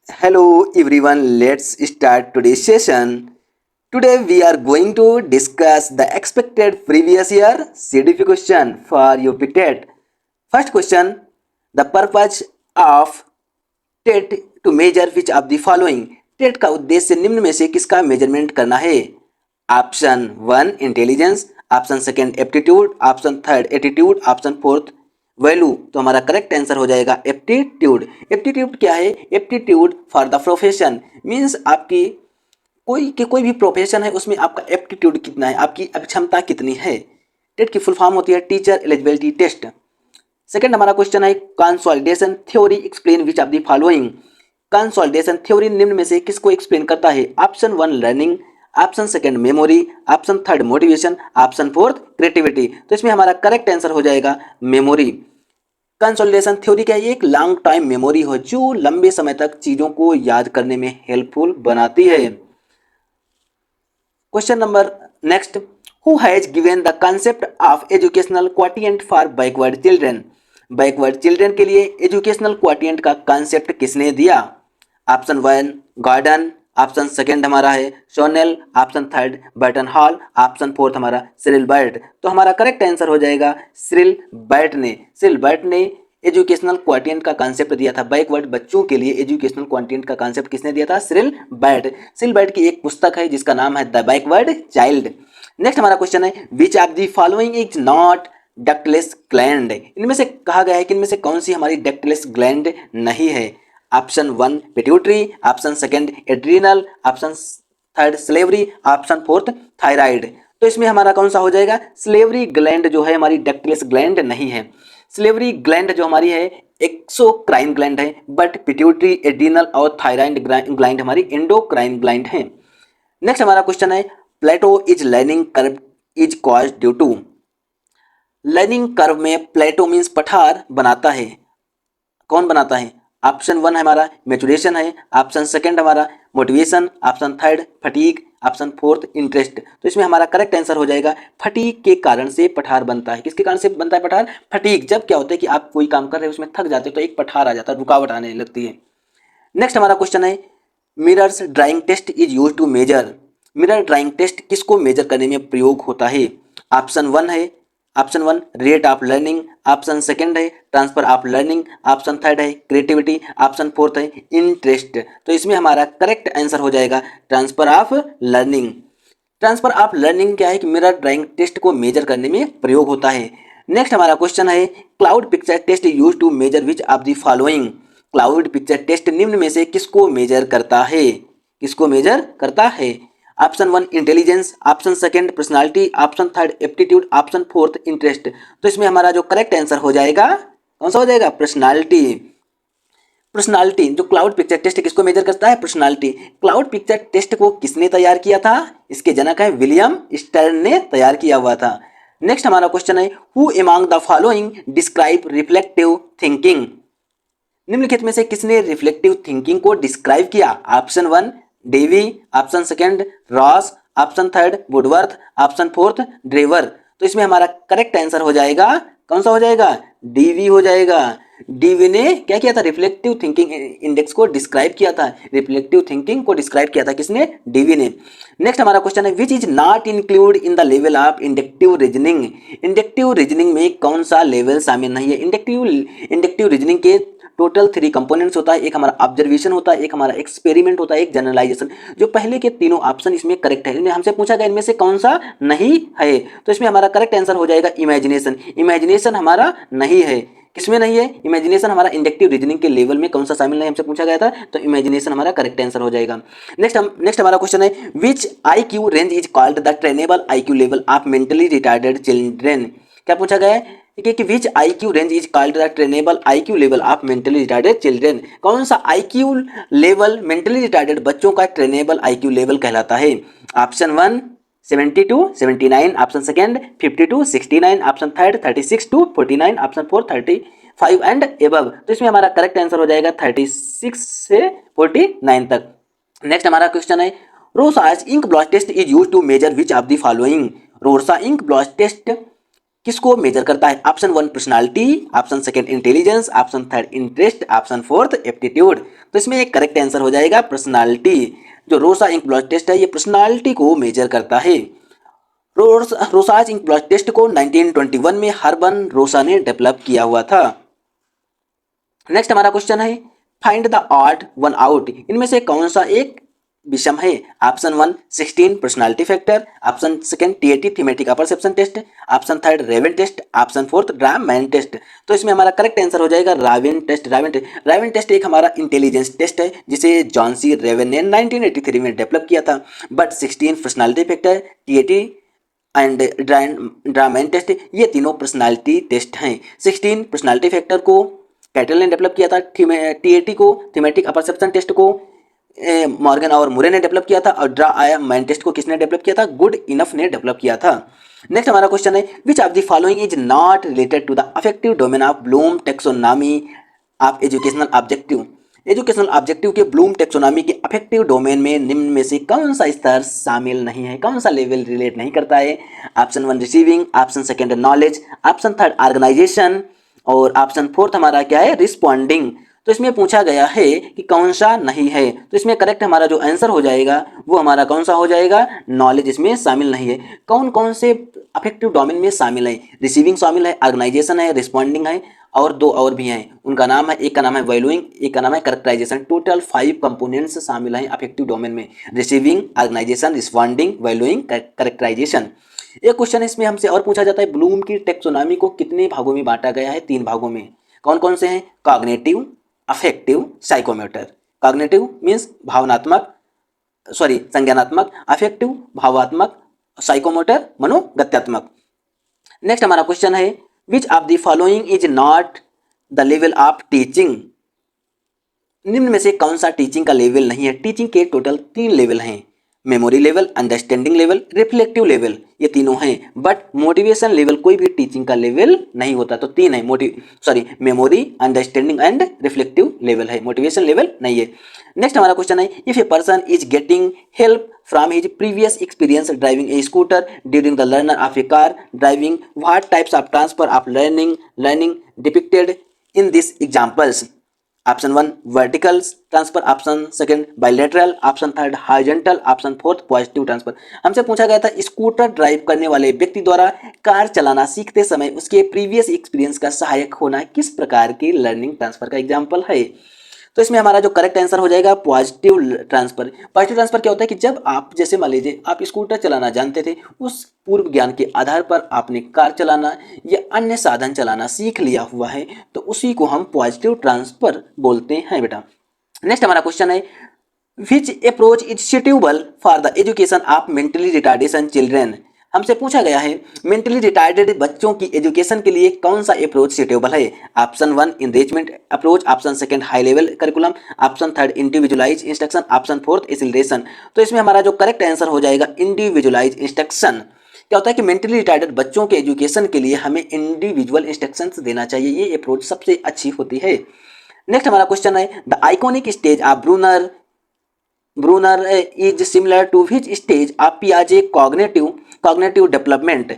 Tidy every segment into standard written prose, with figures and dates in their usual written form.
Hello everyone, let's start today's session. Today we are going to discuss the expected previous year CDP question for UPTET. First question, the purpose of TET to measure which of the following. TET का उद्देश्य निम्न में से किसका measurement करना है? Option one intelligence, option second aptitude, option third attitude, option fourth value. तो हमारा करेक्ट आंसर हो जाएगा एप्टीट्यूड। एप्टीट्यूड क्या है? Aptitude for the profession means आपकी कोई भी प्रोफेशन है उसमें आपका एप्टीट्यूड कितना है, आपकी क्षमता कितनी है। टेट की फुल फॉर्म होती है टीचर एलिजिबिलिटी टेस्ट। सेकंड हमारा क्वेश्चन है consolidation theory explain which of the following. Consolidation theory निम्न में से किसको एक्सप्लेन करता है? Option one learning, option second memory, option third motivation, option fourth creativity. तो इसमें हमारा करेक्ट आंसर हो जाएगा मेमोरी। कंसोलिडेशन थ्योरी क्या है? एक लॉन्ग टाइम मेमोरी हो जो लंबे समय तक चीजों को याद करने में हेल्पफुल बनाती है। Question number next, who has given the concept of educational quotient for backward children. Backward children के लिए एजुकेशनल क्वोटिएंट का कंसेप्ट किसने दिया? Option one Gordon, option second हमारा है Sonnel, option third Burton Hall, option fourth हमारा Cyril Burt. तो हमारा करेक्ट आंसर हो जाएगा सिरिल बर्ट ने। सिरिल बर्ट ने एजुकेशनल क्वोटिएंट का कांसेप्ट दिया था। बैकवर्ड बच्चों के लिए एजुकेशनल क्वोटिएंट का कांसेप्ट किसने दिया था? Cyril Burt. सिरिल बर्ट की एक पुस्तक है जिसका नाम है द बैकवर्ड चाइल्ड। नेक्स्ट हमारा क्वेश्चन है which of the following is not ductless gland. इनमें से कहा गया है कि इनमें से कौन सी हमारी डक्टलेस ग्लैंड नहीं है? Option one pituitary, option second adrenal, option third slavery, option fourth thyroid. तो इसमें हमारा कौन सा हो जाएगा? स्लेवरी ग्लैंड जो है हमारी डक्टलेस ग्लैंड नहीं है। स्लेवरी ग्लैंड जो हमारी है एक्सोक्राइन ग्लैंड है, बट पिट्यूटरी एड्रीनल और थायराइड ग्लैंड हमारी एंडोक्राइन ग्लैंड है। नेक्स्ट हमारा क्वेश्चन है plateau is learning curve is cause due to. Learning curve में प्लेटो मीन्स पठार बनाता है। कौन बनाता है? ऑप्शन वन हमारा मेचुरेशन है, ऑप्शन सेकंड हमारा motivation, option third fatigue, option fourth interest. तो इसमें हमारा करेक्ट आंसर हो जाएगा फटीग के कारण से पठार बनता है। किसके कारण से बनता है पठार? फटीग। जब क्या होता है कि आप कोई काम कर रहे हो उसमें थक जाते हो तो एक पठार आ जाता है, रुकावट आने लगती है। नेक्स्ट हमारा क्वेश्चन है mirrors drawing test is use to measure. Mirror drawing test किसको मेजर करने में प्रयोग होता है? Option one rate of learning, option second है transfer of learning, option third है क्रिएटिविटी, ऑप्शन फोर्थ है इंटरेस्ट। तो इसमें हमारा करेक्ट आंसर हो जाएगा transfer of learning. Transfer of learning क्या है कि मिरर ड्राइंग टेस्ट को मेजर करने में प्रयोग होता है। नेक्स्ट हमारा क्वेश्चन है cloud picture test use to measure which of the following. Cloud picture test निम्न में से किसको मेजर करता है? किसको मेजर करता है? Option one intelligence, option second personality, option third aptitude, option fourth interest. तो इसमें हमारा जो करेक्ट आंसर हो जाएगा कौन सा हो जाएगा? पर्सनालिटी। पर्सनालिटी जो क्लाउड पिक्चर टेस्ट किसको मेजर करता है? पर्सनालिटी। क्लाउड पिक्चर टेस्ट को किसने तैयार किया था? इसके जनक है विलियम स्टर्न ने तैयार किया हुआ था। नेक्स्ट हमारा क्वेश्चन है who among the following describe reflective thinking. निम्नलिखित में से किसने रिफ्लेक्टिव थिंकिंग को डिस्क्राइब किया? Option one Dewey, option second Ross, option third Woodworth, option fourth Drever. तो इसमें हमारा करेक्ट आंसर हो जाएगा कौन सा हो जाएगा? डीवी हो जाएगा। डीवी ने क्या किया था? रिफ्लेक्टिव थिंकिंग इंडेक्स को डिस्क्राइब किया था। रिफ्लेक्टिव थिंकिंग को डिस्क्राइब किया था किसने? डीवी ने। नेक्स्ट हमारा क्वेश्चन है which is not include in the level of inductive reasoning. Inductive reasoning में कौन सा लेवल शामिल नहीं है? इंडक्टिव रीजनिंग के टोटल थ्री कंपोनेंट्स होता है। एक हमारा ऑब्जर्वेशन होता है, एक हमारा एक्सपेरिमेंट होता है, एक जनरलाइजेशन। जो पहले के तीनों ऑप्शन इसमें करेक्ट है। इनमें हमसे पूछा गया इनमें से कौन सा नहीं है, तो इसमें हमारा करेक्ट आंसर हो जाएगा इमेजिनेशन। इमेजिनेशन हमारा नहीं है। किसमें नहीं है? इमेजिनेशन हमारा इंडक्टिव रीजनिंग के लेवल में कौन सा शामिल नहीं हमसे पूछा गया था, तो इमेजिनेशन हमारा करेक्ट आंसर हो जाएगा। नेक्स्ट हमारा क्वेश्चन है विच IQ range is called the trainable IQ level of mentally retarded children. क्या पूछा गया है कि विच IQ range is called the trainable IQ level of mentally retarded children. कौन सा IQ लेवल मेंटली रिटार्डेड बच्चों का ट्रेनेबल IQ लेवल कहलाता है? Option one 72 79, option second 52 69, option third 36 to 49, option fourth 35 and above. तो इसमें हमारा करेक्ट आंसर हो जाएगा 36 से 49 तक। नेक्स्ट हमारा क्वेश्चन है Rorschach's ink blot test is use to measure which of the following. Rorschach ink blot test किसको मेजर करता है? Option 1 personality, option second intelligence, option third interest, option fourth aptitude. तो इसमें एक करेक्ट आंसर हो जाएगा personality. जो रोसा ink blood test है ये पर्सनालिटी को मेजर करता है। रोसाज इंक ब्लड टेस्ट को 1921 में हर्बन रोसा ने डेवलप किया हुआ था। नेक्स्ट हमारा क्वेश्चन है find the odd one out. इनमें से कौन सा एक विषम है? Option 1 16 personality factor, option second TAT thematic perception test, option third Raven test, option fourth draw a man test. तो इसमें हमारा करेक्ट आंसर हो जाएगा रावेन टेस्ट। रावेन टेस्ट एक हमारा इंटेलिजेंस टेस्ट है जिसे जॉन सी रेवन ने 1983 में डेवलप किया था। But 16 personality factor, TAT and draw a man test ये तीनों पर्सनालिटी टेस्ट हैं। 16 पर्सनालिटी फैक्टर को कैटल ने डेवलप किया था, टीएटी को थीमेटिक परसेप्शन टेस्ट को मॉर्गन और मुरे ने डेवलप किया था, और ड्रामैन टेस्ट को किसने डेवलप किया था? गुड इनफ ने डेवलप किया था। नेक्स्ट हमारा क्वेश्चन है which of the following is not related to the affective domain of Bloom taxonomy of educational objective. Educational objective के ब्लूम टेक्सोनॉमी के अफेक्टिव डोमेन में निम्न में से कौन सा स्तर शामिल नहीं है, कौन सा लेवल रिलेट नहीं करता है? Option 1 receiving, option second knowledge, option third organisation, और ऑप्शन फोर्थ हमारा क्या है? रिस्पॉन्डिंग। तो इसमें पूछा गया है कि कौन सा नहीं है, तो इसमें करेक्ट हमारा जो आंसर हो जाएगा वो हमारा कौन सा हो जाएगा? नॉलेज इसमें शामिल नहीं है। कौन कौन से अफेक्टिव डोमेन में शामिल है? रिसीविंग शामिल है, ऑर्गेनाइजेशन है, रिस्पॉन्डिंग है, और दो और भी हैं। उनका नाम है, एक का नाम है वैल्यूइंग, एक का नाम है कैरेक्टराइजेशन। टोटल 5 कंपोनेंट्स शामिल हैं अफेक्टिव डोमेन में, receiving, organisation, responding, valuing, characterisation. एक क्वेश्चन इसमें हमसे और पूछा जाता है ब्लूम की टेक्सोनॉमी को कितने भागों में बांटा गया है? 3 भागों में। कौन कौन से हैं? Cognitive, affective, psychomotor. Cognitive means भावनात्मक, संज्ञानात्मक, अफेक्टिव भावात्मक, साइकोमोटर मनोगत्यात्मक। नेक्स्ट हमारा क्वेश्चन है which of the following is not the level of teaching. निम्न में से कौन सा टीचिंग का लेवल नहीं है? टीचिंग के टोटल 3 लेवल हैं, memory level, understanding level, reflective level, ये तीनों हैं। बट मोटिवेशन लेवल कोई भी टीचिंग का लेवल नहीं होता। तो 3 है, memory, understanding and reflective level है, मोटिवेशन लेवल नहीं है। नेक्स्ट हमारा क्वेश्चन है if a person is getting help from his previous experience driving A scooter during the learner of A car driving, what types of transfer of learning depicted in this examples? Option 1 vertical transfer, option second bilateral, option third horizontal, option fourth positive transfer. हमसे पूछा गया था scooter drive करने वाले व्यक्ति द्वारा car चलाना सीखते समय उसके प्रीवियस एक्सपीरियंस का सहायक होना किस प्रकार की लर्निंग ट्रांसफर का एग्जाम्पल है? तो इसमें हमारा जो करेक्ट आंसर हो जाएगा पॉजिटिव ट्रांसफर। पॉजिटिव ट्रांसफर क्या होता है कि जब आप, जैसे मान लीजिए आप स्कूटर चलाना जानते थे, उस पूर्व ज्ञान के आधार पर आपने कार चलाना या अन्य साधन चलाना सीख लिया हुआ है, तो उसी को हम पॉजिटिव ट्रांसफर बोलते हैं बेटा। नेक्स्ट हमारा क्वेश्चन है which approach is suitable for the education of mentally retardation children. हमसे पूछा गया है मेंटली रिटार्डेड बच्चों की एजुकेशन के लिए कौन सा अप्रोच सुटेबल है? Option 1 enrichment approach, option second high level curriculum, option third individualise instruction, option fourth acceleration. तो इसमें हमारा जो करेक्ट आंसर हो जाएगा इंडिविजुअलाइज इंस्ट्रक्शन। क्या होता है कि मेंटली रिटार्डेड बच्चों के एजुकेशन के लिए हमें इंडिविजुअल इंस्ट्रक्शंस देना चाहिए, ये अप्रोच सबसे अच्छी होती है। नेक्स्ट हमारा क्वेश्चन है the iconic stage of Bruner is similar to which stage of पियाजे कॉग्निटिव डेवलपमेंट।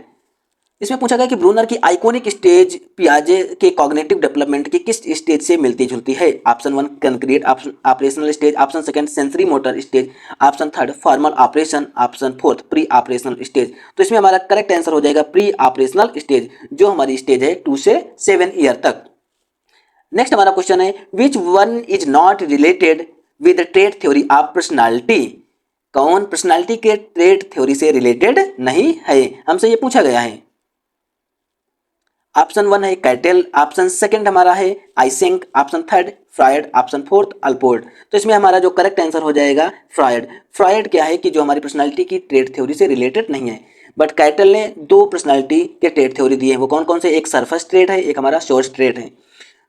इसमें पूछा गया कि ब्रूनर की आइकॉनिक स्टेज पियाजे के कॉग्निटिव डेवलपमेंट की किस स्टेज से मिलती जुलती है? Option 1 concrete operational stage, option second sensory motor stage, option third formal operation, option fourth pre operational stage. तो इसमें हमारा करेक्ट आंसर हो जाएगा प्री ऑपरेशनल स्टेज, जो हमारी स्टेज है 2 से 7 ईयर तक। नेक्स्ट हमारा क्वेश्चन है which one is not related with trait theory of personality. कौन पर्सनालिटी के ट्रेट थ्योरी से रिलेटेड नहीं है? हमसे ये पूछा गया है। ऑप्शन 1 है कैटेल, ऑप्शन सेकंड हमारा है Eysenck, option third Freud, option fourth Allport. तो इसमें हमारा जो करेक्ट आंसर हो जाएगा फ्रायड। फ्रायड क्या है कि जो हमारी पर्सनालिटी की ट्रेट थ्योरी से रिलेटेड नहीं है, बट कैटेल ने 2 पर्सनालिटी के ट्रेट थ्योरी दिए हैं। वो कौन कौन से? एक सरफेस ट्रेट है, एक हमारा शोर्स ट्रेट है।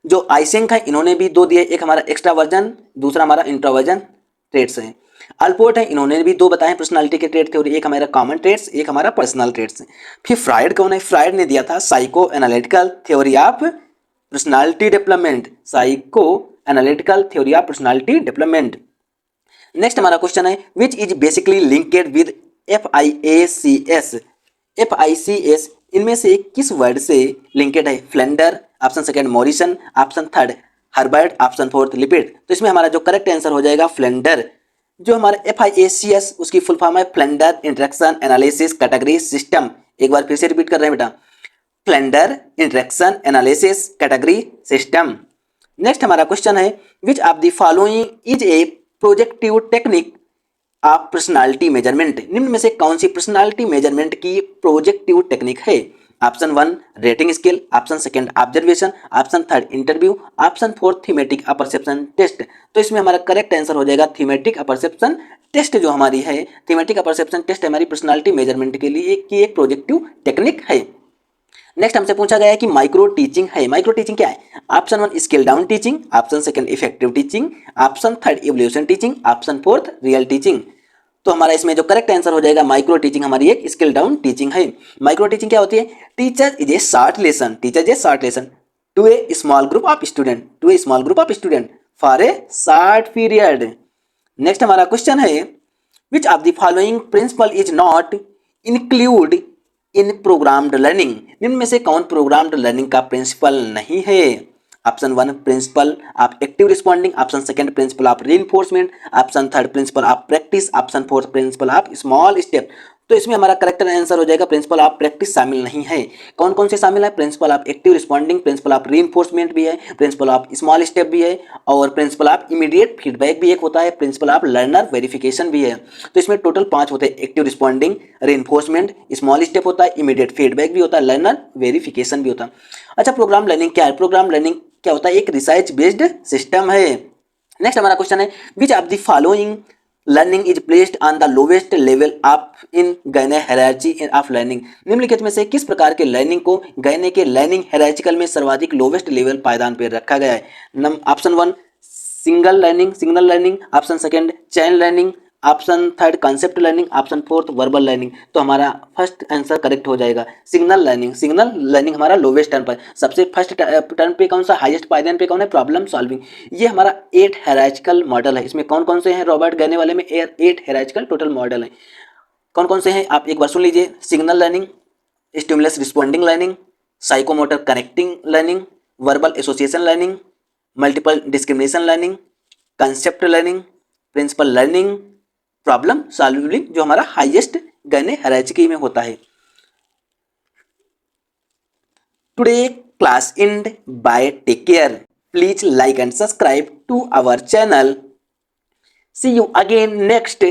जो आइसेंक है इन्होंने भी 2 दिए, एक हमारा एक्स्ट्रावर्जन, दूसरा हमारा इंट्रोवर्जन ट्रेट्स है। अल्पोर्ट है इन्होंने भी 2 बताए पर्सनालिटी के ट्रेट थ्योरी, एक हमारा कॉमन ट्रेट्स, एक हमारा पर्सनल ट्रेट्स है। फिर फ्रायड कौन है? फ्रायड ने दिया था psycho analytical theory of personality development, psycho analytical theory of personality development. Next हमारा क्वेश्चन है which is basically linked with FIACS। FICS इनमें से किस वर्ड से लिंकेड है? Flander, option second Morrison, option third Herbert, option fourth lipid. तो इसमें हमारा जो करेक्ट आंसर हो जाएगा फ्लेंडर। जो हमारा FIACS उसकी फुल फॉर्म है Flander interaction analysis category system. एक बार फिर से रिपीट कर रहे हैं बेटा, Flander interaction analysis category system. Next हमारा क्वेश्चन है which of the following is a projective technique of personality measurement. निम्न में से कौन सी पर्सनालिटी मेजरमेंट की प्रोजेक्टिव टेक्निक है? Option one rating scale, option second observation, option third interview, option fourth thematic apperception test. तो इसमें हमारा करेक्ट आंसर हो जाएगा थीमेटिक अपरसेप्शन टेस्ट। जो हमारी है थीमेटिक अपरसेप्शन टेस्ट हमारी पर्सनालिटी मेजरमेंट के लिए की एक प्रोजेक्टिव टेक्निक है। नेक्स्ट हमसे पूछा गया है कि माइक्रो टीचिंग है, माइक्रो टीचिंग क्या है? Option one scale down teaching, option second effective teaching, option third evolution teaching, option fourth real teaching. तो हमारा इसमें जो करेक्ट आंसर हो जाएगा माइक्रो टीचिंग हमारी एक स्केल डाउन टीचिंग है। माइक्रो टीचिंग क्या होती है? Teacher is a short lesson, teacher is a short lesson to a small group of student, to a small group of student for a short period. Next हमारा question है which of the following principle is not include in programmed learning. निम्न में से कौन programmed learning का principal नहीं है? Option one principle of active responding, option second principle of reinforcement, option third principle of practice, option fourth principle of small step. तो इसमें हमारा करेक्ट आंसर हो जाएगा प्रिंसिपल ऑफ प्रैक्टिस शामिल नहीं है। कौन कौन से शामिल है? Principle of active responding, principle of reinforcement भी है, प्रिंसिपल ऑफ स्मॉल स्टेप भी है और प्रिंसिपल ऑफ इमीडिएट फीडबैक भी एक होता है, प्रिंसिपल ऑफ लर्नर वेरिफिकेशन भी है। तो इसमें टोटल 5 होते हैं, active responding, reinforcement, small step होता है, इमीडिएट फीडबैक भी होता है, लर्नर वेरिफिकेशन भी होता है। अच्छा प्रोग्राम लर्निंग क्या है? प्रोग्राम लर्निंग क्या होता है? एक रिसर्च बेस्ड सिस्टम है। नेक्स्ट हमारा क्वेश्चन है which of the following learning is placed on the lowest level of in Gagne hierarchy of learning. निम्नलिखित में से किस प्रकार के लर्निंग को गैने के लर्निंग हायरार्चिकल में सर्वाधिक लोवेस्ट लेवल पायदान पर रखा गया है? Option one signal learning, option second chain learning, option third concept learning, option fourth verbal learning. तो हमारा फर्स्ट आंसर करेक्ट हो जाएगा सिग्नल लर्निंग। सिग्नल लर्निंग हमारा लोवेस्ट टर्न पर, सबसे फर्स्ट टर्न पे कौन सा, हाईएस्ट पायदान पे कौन है? Problem solving. ये हमारा 8 हायरार्चिकल मॉडल है। इसमें कौन कौन से हैं? रॉबर्ट गैने वाले में 8 हायरार्चिकल टोटल मॉडल है। कौन कौन से हैं आप एक बार सुन लीजिए। Signal learning, stimulus responding learning, psychomotor connecting learning, verbal association learning, multiple discrimination learning, concept learning, principle learning, problem solving, जो हमारा हाईएस्ट गैने हायरार्ची में होता है। Today class end bye, take care, please like and subscribe to our channel. See you again next